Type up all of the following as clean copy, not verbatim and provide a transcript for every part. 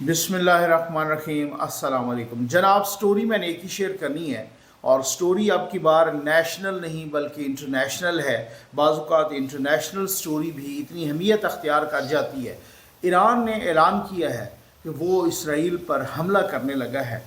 बिस्मिल्लाहिर्रहमानिर्रहीम। अस्सलाम वालेकुम जनाब। स्टोरी मैंने एक ही शेयर करनी है और स्टोरी अब की बार नेशनल नहीं बल्कि इंटरनेशनल है। बाज़ औक़ात इंटरनेशनल स्टोरी भी इतनी अहमियत अख्तियार कर जाती है। ईरान ने ऐलान किया है कि वो इसराइल पर हमला करने लगा है।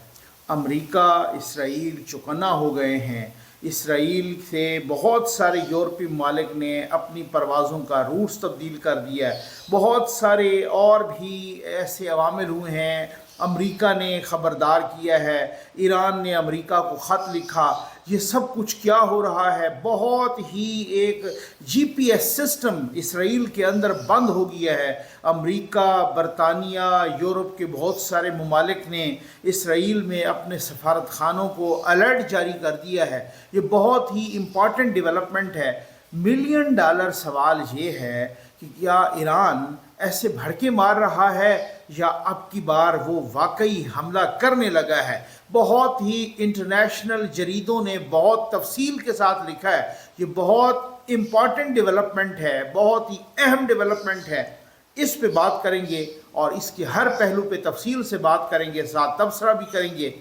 अमेरिका इसराइल चौकन्ना हो गए हैं। इसराइल से बहुत सारे यूरोपीय ममालिक ने अपनी परवाज़ों का रूट्स तब्दील कर दिया है। बहुत सारे और भी ऐसे अवामिर हुए हैं। अमेरिका ने ख़बरदार किया है, ईरान ने अमेरिका को ख़त लिखा। ये सब कुछ क्या हो रहा है? बहुत ही एक GPS सिस्टम इसराइल के अंदर बंद हो गया है। अमेरिका, बरतानिया, यूरोप के बहुत सारे ममालिक ने इसराइल में अपने सफारत खानों को अलर्ट जारी कर दिया है। ये बहुत ही इम्पॉर्टेंट डेवलपमेंट है। मिलियन डॉलर सवाल ये है कि क्या ईरान ऐसे भड़के मार रहा है या अब की बार वो वाकई हमला करने लगा है? बहुत ही इंटरनेशनल जरीदों ने बहुत तफसील के साथ लिखा है। ये बहुत इम्पॉर्टेंट डेवलपमेंट है, बहुत ही अहम डेवलपमेंट है। इस पे बात करेंगे और इसके हर पहलू पे तफसील से बात करेंगे, साथ तबसरा भी करेंगे।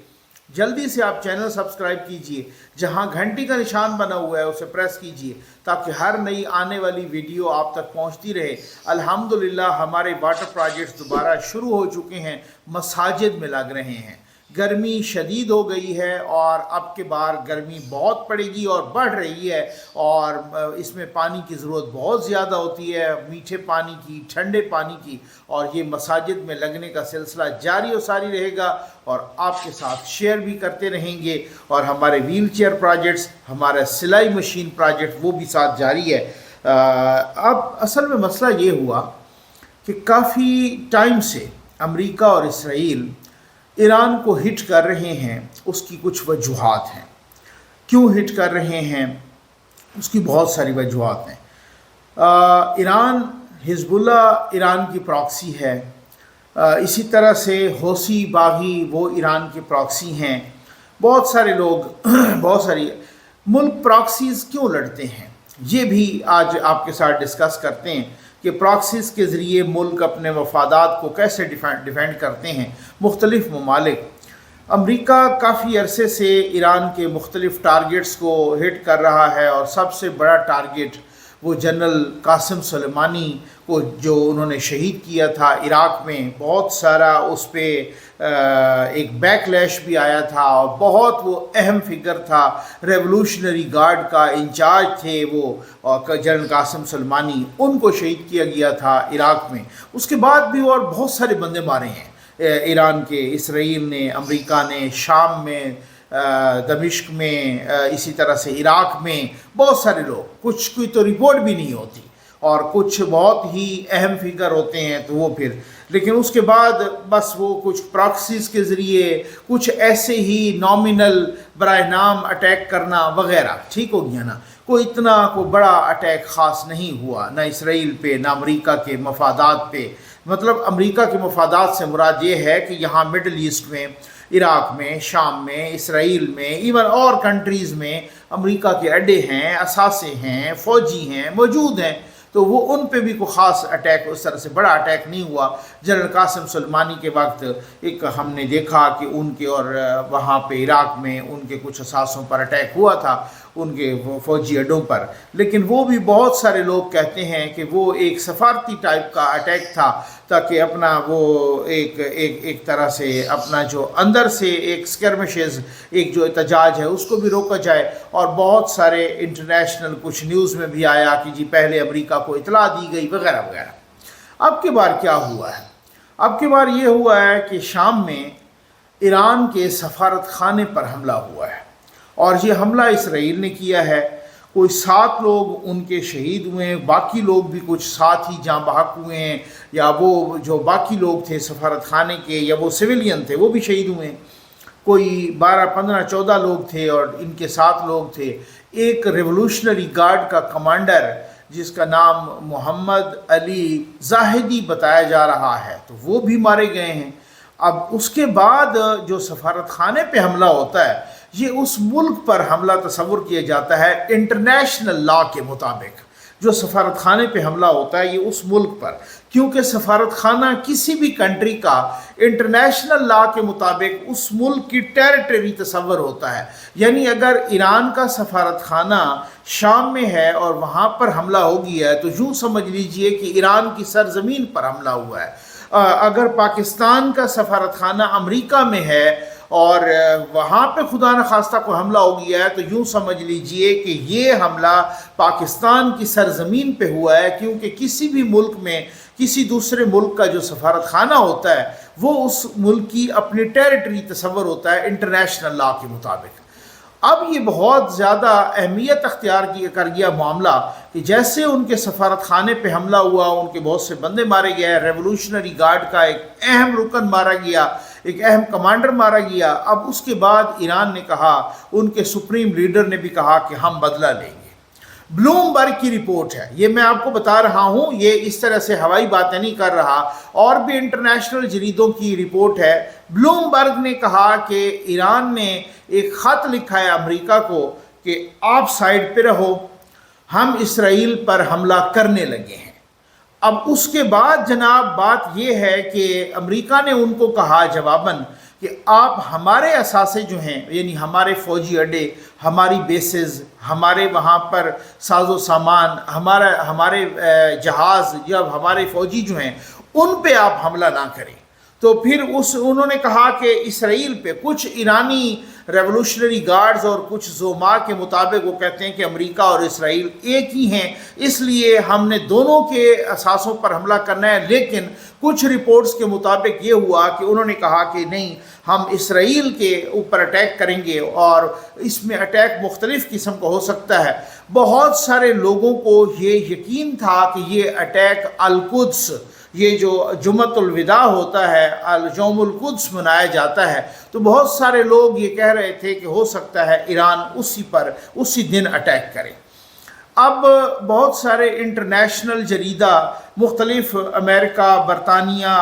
जल्दी से आप चैनल सब्सक्राइब कीजिए, जहां घंटी का निशान बना हुआ है उसे प्रेस कीजिए ताकि हर नई आने वाली वीडियो आप तक पहुंचती रहे। अल्हम्दुलिल्लाह हमारे वाटर प्रोजेक्ट्स दोबारा शुरू हो चुके हैं, मसाजिद में लग रहे हैं। गर्मी शदीद हो गई है और अब के बार गर्मी बहुत पड़ेगी और बढ़ रही है और इसमें पानी की ज़रूरत बहुत ज़्यादा होती है, मीठे पानी की, ठंडे पानी की। और ये मसाजिद में लगने का सिलसिला जारी और सारी रहेगा और आपके साथ शेयर भी करते रहेंगे। और हमारे व्हील चेयर प्रोजेक्ट्स, हमारा सिलाई मशीन प्रोजेक्ट वो भी साथ जारी है। अब असल में मसला ये हुआ कि काफ़ी टाइम से अमेरिका और इसराइल ईरान को हिट कर रहे हैं। उसकी कुछ वजूहात हैं। क्यों हिट कर रहे हैं? उसकी बहुत सारी वजूहात हैं। ईरान, हिजबुल्लाह ईरान की प्रॉक्सी है। इसी तरह से हौसी बागी वो ईरान के प्रॉक्सी हैं। बहुत सारे लोग बहुत सारी मुल्क प्रॉक्सीज़ क्यों लड़ते हैं ये भी आज आपके साथ डिस्कस करते हैं कि प्रॉक्सीज़ के ज़रिए मुल्क अपने मफादात को कैसे डिफेंड करते हैं। मुख्तलिफ़ ममालिक, अमेरिका काफ़ी अरसे से ईरान के मुख्तलिफ़ टारगेट्स को हिट कर रहा है और सबसे बड़ा टारगेट वो जनरल कासिम सुलेमानी को जो उन्होंने शहीद किया था इराक़ में। बहुत सारा उस पर एक बैकलैश भी आया था और बहुत वो अहम फिगर था। रेवोल्यूशनरी गार्ड का इंचार्ज थे वो जनरल कासिम सुलेमानी, उनको शहीद किया गया था इराक़ में। उसके बाद भी और बहुत सारे बंदे मारे हैं ईरान के, इसराइल ने, अमेरिका ने, शाम में, दमिश्क में, इसी तरह से इराक़ में बहुत सारे लोग। कुछ की तो रिपोर्ट भी नहीं होती और कुछ बहुत ही अहम फिगर होते हैं तो वो फिर, लेकिन उसके बाद बस वो कुछ प्रॉक्सीज़ के ज़रिए कुछ ऐसे ही नॉमिनल बराए नाम अटैक करना वगैरह ठीक हो गया ना। कोई इतना कोई बड़ा अटैक ख़ास नहीं हुआ, ना इसराइल पे ना अमेरिका के मफादात पे। मतलब अमेरिका के मफादात से मुराद ये है कि यहाँ मिडल ईस्ट में, इराक़ में, शाम में, इसराइल में, इवन और कंट्रीज़ में अमेरिका के अड्डे हैं, असासे हैं, फ़ौजी हैं, मौजूद हैं। तो वो उन पे भी कोई ख़ास अटैक, उस तरह से बड़ा अटैक नहीं हुआ। जनरल कासिम सुलेमानी के वक्त एक हमने देखा कि उनके और वहाँ पे इराक़ में उनके कुछ असासों पर अटैक हुआ था, उनके फ़ौजी अड्डों पर। लेकिन वो भी बहुत सारे लोग कहते हैं कि वो एक सफारती टाइप का अटैक था ताकि अपना वो एक तरह से अपना जो अंदर से एक स्कर्मिशेस, एक जो एहतजाज है उसको भी रोका जाए। और बहुत सारे इंटरनेशनल कुछ न्यूज़ में भी आया कि जी पहले अमेरिका को इतला दी गई वगैरह वगैरह। अब की बार क्या हुआ है? अब की बार ये हुआ है कि शाम में ईरान के सफारत खाने पर हमला हुआ है और ये हमला इसराइल ने किया है। कोई 7 लोग उनके शहीद हुए हैं, बाकी लोग भी कुछ साथ ही जाँ बहक हुए हैं, या वो जो बाकी लोग थे सफारत खाने के या वो सिविलियन थे वो भी शहीद हुए हैं। कोई 12, 15, 14 लोग थे और इनके 7 लोग थे। एक रेवोल्यूशनरी गार्ड का कमांडर जिसका नाम मोहम्मद अली जाहिदी बताया जा रहा है तो वो भी मारे गए हैं। अब उसके बाद जो सफारत खाने पे हमला होता है ये उस मुल्क पर हमला तस्वुर किया जाता है इंटरनेशनल लॉ के मुताबिक। जो सफारत खाने पे हमला होता है ये उस मुल्क पर, क्योंकि सफारत खाना किसी भी कंट्री का इंटरनेशनल लॉ के मुताबिक उस मुल्क की टेरिटरी तस्वर होता है। यानी अगर ईरान का सफारत खाना शाम में है और वहाँ पर हमला हो गया है तो यूँ समझ लीजिए कि ईरान की सरजमीन पर हमला हुआ है। अगर पाकिस्तान का सफारत खाना अमेरिका में है और वहाँ पे खुदा न खास्ता को हमला हो गया है तो यूँ समझ लीजिए कि ये हमला पाकिस्तान की सरजमीन पे हुआ है, क्योंकि किसी भी मुल्क में किसी दूसरे मुल्क का जो सफारत खाना होता है वो उस मुल्क की अपनी टेरिटरी तस्वर होता है इंटरनेशनल लॉ के मुताबिक। अब ये बहुत ज़्यादा अहमियत अख्तियार कर गया मामला कि जैसे उनके सफारत खाने पे हमला हुआ, उनके बहुत से बंदे मारे गए, रेवोल्यूशनरी गार्ड का एक अहम रुकन मारा गया, एक अहम कमांडर मारा गया। अब उसके बाद ईरान ने कहा, उनके सुप्रीम लीडर ने भी कहा कि हम बदला लेंगे। ब्लूमबर्ग की रिपोर्ट है, ये मैं आपको बता रहा हूँ, ये इस तरह से हवाई बातें नहीं कर रहा, और भी इंटरनेशनल जरीदों की रिपोर्ट है। ब्लूमबर्ग ने कहा कि ईरान ने एक ख़त लिखा है अमेरिका को कि आप साइड पे रहो, हम इसराइल पर हमला करने लगे हैं। अब उसके बाद जनाब बात यह है कि अमेरिका ने उनको कहा जवाबन कि आप हमारे असासे जो हैं, यानी हमारे फ़ौजी अड्डे, हमारी बेसेस, हमारे वहाँ पर साजो सामान, हमारे जहाज़, जब हमारे फ़ौजी जो हैं उन पे आप हमला ना करें। तो फिर उन्होंने कहा कि इसराइल पे कुछ ईरानी रेवोल्यूशनरी गार्ड्स और कुछ ज़ोमा के मुताबिक वो कहते हैं कि अमेरिका और इसराइल एक ही हैं, इसलिए हमने दोनों के असासों पर हमला करना है। लेकिन कुछ रिपोर्ट्स के मुताबिक ये हुआ कि उन्होंने कहा कि नहीं, हम इसराइल के ऊपर अटैक करेंगे और इसमें अटैक मुख्तलिफ़ किस्म का हो सकता है। बहुत सारे लोगों को ये यकीन था कि ये अटैक अल-कुद्स, ये जो जुम्मतुल विदा होता है, अल-यौमुल कुद्स मनाया जाता है, तो बहुत सारे लोग ये कह रहे थे कि हो सकता है ईरान उसी दिन अटैक करे। अब बहुत सारे इंटरनेशनल जरीदा, मुख्तलिफ़ अमेरिका, बरतानिया,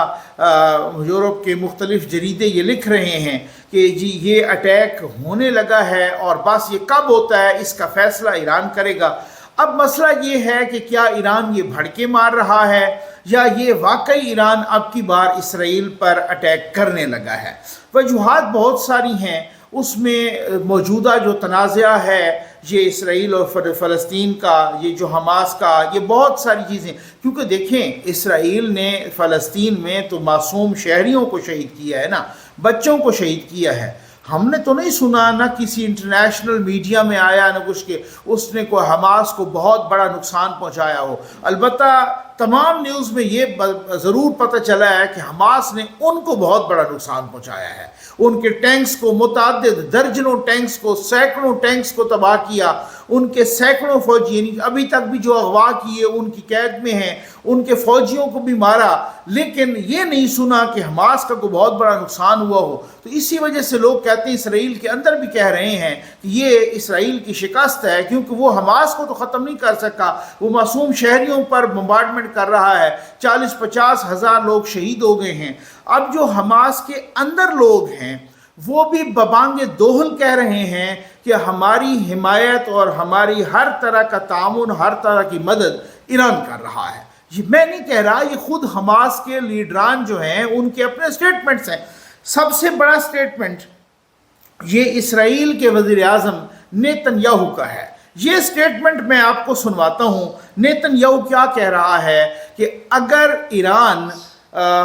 यूरोप के मुख्तलिफ़ जरीदे ये लिख रहे हैं कि जी ये अटैक होने लगा है और बस ये कब होता है इसका फ़ैसला ईरान करेगा। अब मसला ये है कि क्या ईरान ये भड़के मार रहा है या ये वाकई ईरान अब की बार इसराइल पर अटैक करने लगा है। वजूहात बहुत सारी हैं, उसमें मौजूदा जो तनाज़ा है ये इसराइल और फ़लस्तीन का, ये जो हमास का, ये बहुत सारी चीज़ें, क्योंकि देखें इसराइल ने फ़लस्तीन में तो मासूम शहरियों को शहीद किया है ना, बच्चों को शहीद किया है। हमने तो नहीं सुना, ना किसी इंटरनेशनल मीडिया में आया, ना कुछ के उसने को हमास को बहुत बड़ा नुकसान पहुंचाया हो। अलबत्ता तमाम न्यूज़ में ये ज़रूर पता चला है कि हमास ने उनको बहुत बड़ा नुकसान पहुंचाया है। उनके टैंक्स को, मुतअद्दिद दर्जनों टैंक्स को, सैकड़ों टैंक्स को तबाह किया, उनके सैकड़ों फौजी यानी अभी तक भी जो अगवा किए उनकी कैद में हैं, उनके फ़ौजियों को भी मारा, लेकिन ये नहीं सुना कि हमास का कोई बहुत बड़ा नुकसान हुआ हो। तो इसी वजह से लोग कहते हैं, इसराइल के अंदर भी कह रहे हैं कि ये इसराइल की शिकस्त है, क्योंकि वो हमास को तो ख़त्म नहीं कर सका, वो मासूम शहरियों पर बम्बार्डमेंट कर रहा है, 40-50 हज़ार लोग शहीद हो गए हैं। अब जो हमास के अंदर लोग हैं वो भी बबांगे दोहल कह रहे हैं कि हमारी हिमायत और हमारी हर तरह का तामुन, हर तरह की मदद ईरान कर रहा है। ये मैं नहीं कह रहा, ये खुद हमास के लीडरान जो हैं उनके अपने स्टेटमेंट्स हैं। सबसे बड़ा स्टेटमेंट ये इसराइल के वज़ीर आज़म नेतन्याहू का है। ये स्टेटमेंट मैं आपको सुनवाता हूँ। नेतन्याहू क्या कह रहा है कि अगर ईरान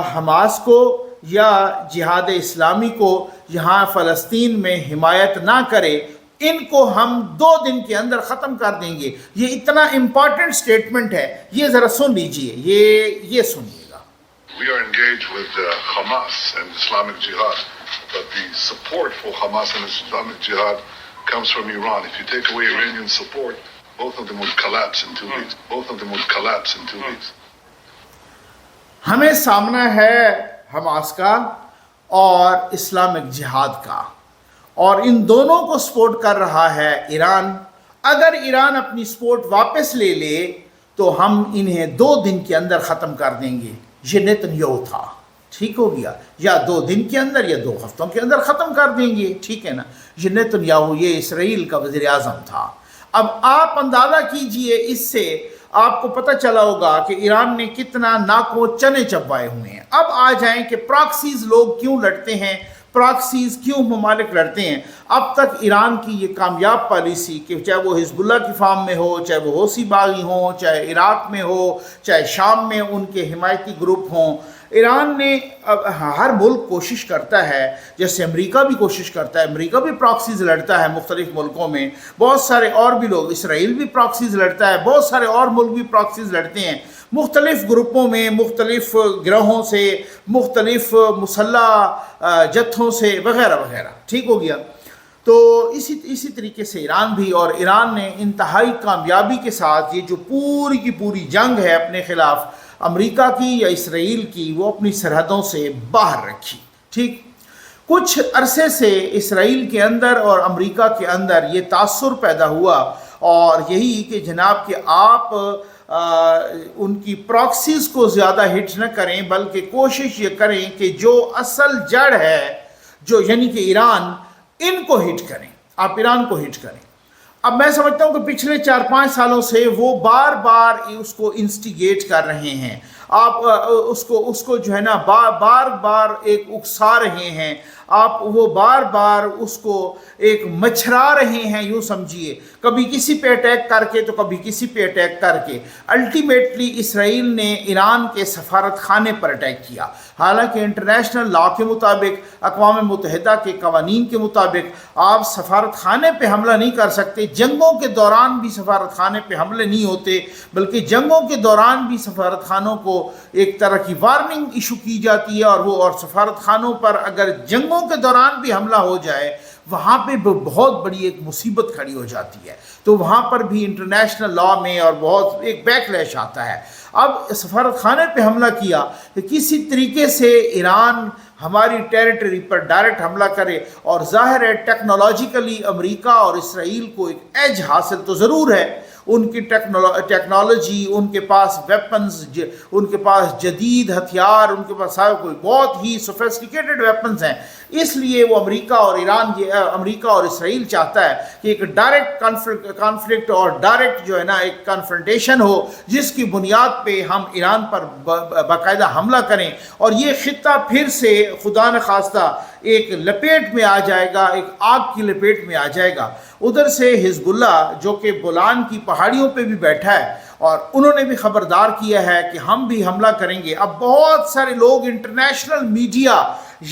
हमास को या जिहाद इस्लामी को यहाँ फ़लस्तीन में हिमायत ना करे, इनको हम 2 दिन के अंदर ख़त्म कर देंगे। ये इतना इम्पॉर्टेंट स्टेटमेंट है, ये ज़रा सुन लीजिए, ये सुनिएगा। We are engaged with Hamas and Islamic Jihad, but the support for Hamas and Islamic Jihad comes from Iran. If you take away Iranian support, both of them would collapse in 2 weeks. Both of them would collapse in 2 weeks. हमें सामना है Hamas का और Islamic जिहाद का, और इन दोनों को सपोर्ट कर रहा है ईरान। अगर ईरान अपनी सपोर्ट वापस ले ले तो हम इन्हें 2 दिन के अंदर ख़त्म कर देंगे। ये नेतन्याहू था, ठीक हो गया, या 2 दिन के अंदर या 2 हफ्तों के अंदर ख़त्म कर देंगे, ठीक है ना। ये नेतन्याहू, ये इसराइल का वज़ीर आज़म था। अब आप अंदाज़ा कीजिए इससे آپ کو پتہ چلا ہوگا کہ ایران نے کتنا ناکو چنے چبائے ہوئے ہیں۔ اب آ جائیں کہ پراکسیز لوگ کیوں لڑتے ہیں، پراکسیز کیوں ممالک لڑتے ہیں۔ اب تک ایران کی یہ کامیاب پالیسی کہ چاہے وہ حزب اللہ کی فارم میں ہو، چاہے وہ حوثی باغی ہوں، چاہے عراق میں ہو، چاہے شام میں ان کے حمایتی گروپ ہوں، ایران نے ہر ملک کوشش کرتا ہے، جیسے امریکہ بھی کوشش کرتا ہے، امریکہ بھی پراکسیز لڑتا ہے مختلف ملکوں میں، بہت سارے اور بھی لوگ، اسرائیل بھی پراکسیز لڑتا ہے، بہت سارے اور ملک بھی پراکسیز لڑتے ہیں مختلف گروپوں میں، مختلف گروہوں سے، مختلف مسلح جتھوں سے وغیرہ وغیرہ، ٹھیک ہو گیا۔ تو اسی طریقے سے ایران بھی، اور ایران نے انتہائی کامیابی کے ساتھ یہ جو پوری کی پوری جنگ ہے اپنے خلاف امریکہ کی یا اسرائیل کی، وہ اپنی سرحدوں سے باہر رکھی، ٹھیک۔ کچھ عرصے سے اسرائیل کے اندر اور امریکہ کے اندر یہ تاثر پیدا ہوا، اور یہی کہ جناب کہ آپ ان کی پراکسیز کو زیادہ ہٹ نہ کریں، بلکہ کوشش یہ کریں کہ جو اصل جڑ ہے، جو یعنی کہ ایران، ان کو ہٹ کریں، آپ ایران کو ہٹ کریں۔ اب میں سمجھتا ہوں کہ پچھلے 4-5 سالوں سے وہ بار بار اس کو انسٹیگیٹ کر رہے ہیں، آپ اس کو جو ہے نا بار بار ایک اکسا رہے ہیں، آپ وہ بار بار اس کو ایک مچھرا رہے ہیں، یوں سمجھیے، کبھی کسی پہ اٹیک کر کے تو کبھی کسی پہ اٹیک کر کے۔ الٹیمیٹلی اسرائیل نے ایران کے سفارت خانے پر اٹیک کیا، حالانکہ انٹرنیشنل لا کے مطابق، اقوام متحدہ کے قوانین کے مطابق آپ سفارت خانے پہ حملہ نہیں کر سکتے۔ جنگوں کے دوران بھی سفارت خانے پہ حملے نہیں ہوتے، بلکہ جنگوں کے دوران بھی سفارت خانوں کو ایک طرح کی وارننگ ایشو کی جاتی ہے، اور سفارت خانوں پر اگر جنگوں کے دوران بھی حملہ ہو جائے، وہاں پہ بہت بڑی ایک مصیبت کھڑی ہو جاتی ہے، تو وہاں پر بھی انٹرنیشنل لا میں اور بہت ایک بیک لیش آتا ہے۔ اب سفارت خانے پہ حملہ کیا کہ کسی طریقے سے ایران ہماری ٹیریٹری پر ڈائریکٹ حملہ کرے، اور ظاہر ہے ٹیکنالوجیکلی امریکہ اور اسرائیل کو ایک ایج حاصل تو ضرور ہے، ان کی ٹیکنالوجی، ان کے پاس ویپنز، ان کے پاس جدید ہتھیار، ان کے پاس کوئی بہت ہی سوفیسٹیکیٹڈ ویپنز ہیں، اس لیے وہ امریکہ اور اسرائیل چاہتا ہے کہ ایک ڈائریکٹ کانفلکٹ اور ڈائریکٹ جو ہے نا ایک کنفرنٹیشن ہو، جس کی بنیاد پہ ہم ایران پر باقاعدہ حملہ کریں، اور یہ خطہ پھر سے خدا نخواستہ ایک لپیٹ میں آ جائے گا، ایک آگ کی لپیٹ میں آ جائے گا۔ ادھر سے حزب اللہ جو کہ بولان کی پہاڑیوں پہ بھی بیٹھا ہے، اور انہوں نے بھی خبردار کیا ہے کہ ہم بھی حملہ کریں گے۔ اب بہت سارے لوگ، انٹرنیشنل میڈیا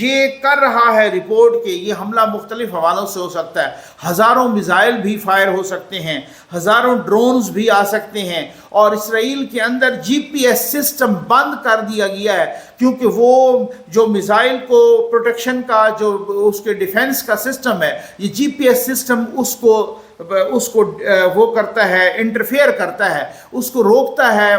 یہ کر رہا ہے رپورٹ کہ یہ حملہ مختلف حوالوں سے ہو سکتا ہے، ہزاروں میزائل بھی فائر ہو سکتے ہیں، ہزاروں ڈرونز بھی آ سکتے ہیں، اور اسرائیل کے اندر جی پی ایس سسٹم بند کر دیا گیا ہے، کیونکہ وہ جو میزائل کو پروٹیکشن کا جو اس کے ڈیفنس کا سسٹم ہے، یہ جی پی ایس سسٹم اس کو وہ کرتا ہے، انٹرفیئر کرتا ہے، اس کو روکتا ہے،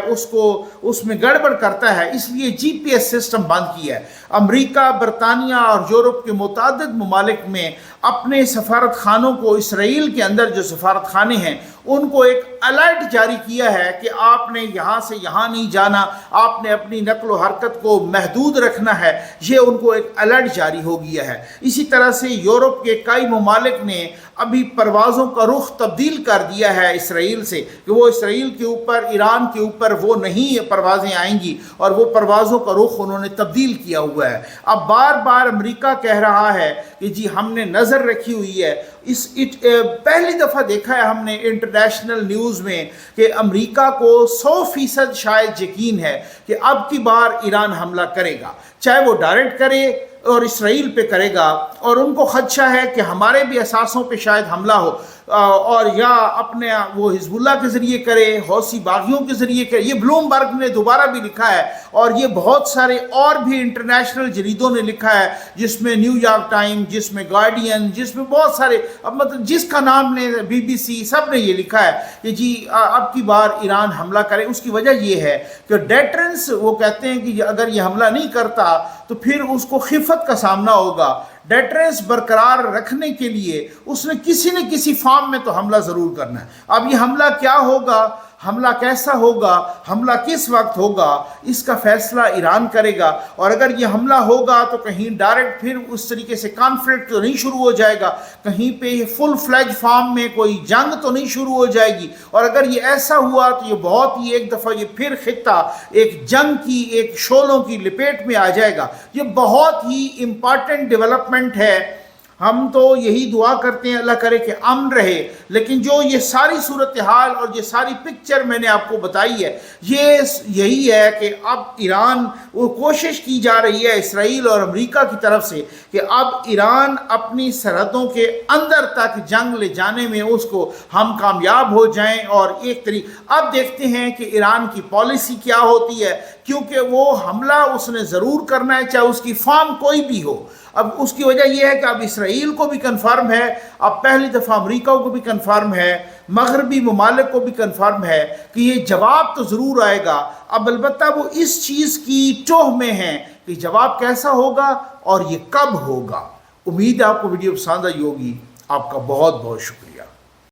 اس میں گڑبڑ کرتا ہے، اس لیے جی پی ایس سسٹم بند کیا ہے۔ امریکہ، برطانیہ اور یورپ کے متعدد ممالک میں اپنے سفارت خانوں کو، اسرائیل کے اندر جو سفارت خانے ہیں ان کو ایک الرٹ جاری کیا ہے کہ آپ نے یہاں سے یہاں نہیں جانا، آپ نے اپنی نقل و حرکت کو محدود رکھنا ہے، یہ ان کو ایک الرٹ جاری ہو گیا ہے۔ اسی طرح سے یورپ کے کئی ممالک نے ابھی پروازوں کا رخ تبدیل کر دیا ہے اسرائیل سے، کہ وہ اسرائیل کے اوپر، ایران کے اوپر وہ نہیں پروازیں آئیں گی، اور وہ پروازوں کا رخ انہوں نے تبدیل کیا ہوا ہے۔ اب بار بار امریکہ کہہ رہا ہے کہ جی ہم نے نظر رکھی ہوئی ہے، پہلی دفعہ دیکھا ہے ہم نے انٹرنیشنل نیوز میں کہ امریکہ کو 100% شاید یقین ہے کہ اب کی بار ایران حملہ کرے گا، چاہے وہ ڈائریکٹ کرے اور اسرائیل پہ کرے گا، اور ان کو خدشہ ہے کہ ہمارے بھی اثاثوں پہ شاید حملہ ہو، اور یا اپنے وہ حزب اللہ کے ذریعے کرے، حوثی باغیوں کے ذریعے کرے۔ یہ بلومبرگ نے دوبارہ بھی لکھا ہے، اور یہ بہت سارے اور بھی انٹرنیشنل جریدوں نے لکھا ہے، جس میں نیو یارک ٹائم، جس میں گارڈین، جس میں بہت سارے، اب مطلب جس کا نام نے BBC، سب نے یہ لکھا ہے کہ جی اب کی بار ایران حملہ کرے۔ اس کی وجہ یہ ہے کہ ڈیٹرنس، وہ کہتے ہیں کہ اگر یہ حملہ نہیں کرتا تو پھر اس کو خفت کا سامنا ہوگا۔ ڈیٹرنس برقرار رکھنے کے لیے اس نے کسی نہ کسی فارم میں تو حملہ ضرور کرنا ہے۔ اب یہ حملہ کیا ہوگا، حملہ کیسا ہوگا، حملہ کس وقت ہوگا، اس کا فیصلہ ایران کرے گا۔ اور اگر یہ حملہ ہوگا تو کہیں ڈائریکٹ پھر اس طریقے سے کانفلکٹ تو نہیں شروع ہو جائے گا، کہیں پہ فل فلیج فارم میں کوئی جنگ تو نہیں شروع ہو جائے گی۔ اور اگر یہ ایسا ہوا تو یہ بہت ہی ایک دفعہ یہ پھر خطہ ایک جنگ کی، ایک شعلوں کی لپیٹ میں آ جائے گا۔ یہ بہت ہی امپارٹنٹ ڈیولپمنٹ ہے۔ ہم تو یہی دعا کرتے ہیں اللہ کرے کہ امن رہے، لیکن جو یہ ساری صورتحال اور یہ ساری پکچر میں نے آپ کو بتائی ہے، یہی ہے کہ اب ایران وہ کوشش کی جا رہی ہے اسرائیل اور امریکہ کی طرف سے کہ اب ایران اپنی سرحدوں کے اندر تک جنگ لے جانے میں اس کو ہم کامیاب ہو جائیں۔ اور ایک اب دیکھتے ہیں کہ ایران کی پالیسی کیا ہوتی ہے، کیونکہ وہ حملہ اس نے ضرور کرنا ہے چاہے اس کی فارم کوئی بھی ہو۔ اب اس کی وجہ یہ ہے کہ اب اسرائیل کو بھی کنفرم ہے، اب پہلی دفعہ امریکہ کو بھی کنفرم ہے، مغربی ممالک کو بھی کنفرم ہے کہ یہ جواب تو ضرور آئے گا۔ اب البتہ وہ اس چیز کی ٹوہ میں ہیں کہ جواب کیسا ہوگا اور یہ کب ہوگا۔ امید ہے آپ کو ویڈیو پسند آئی ہوگی۔ آپ کا بہت بہت شکریہ۔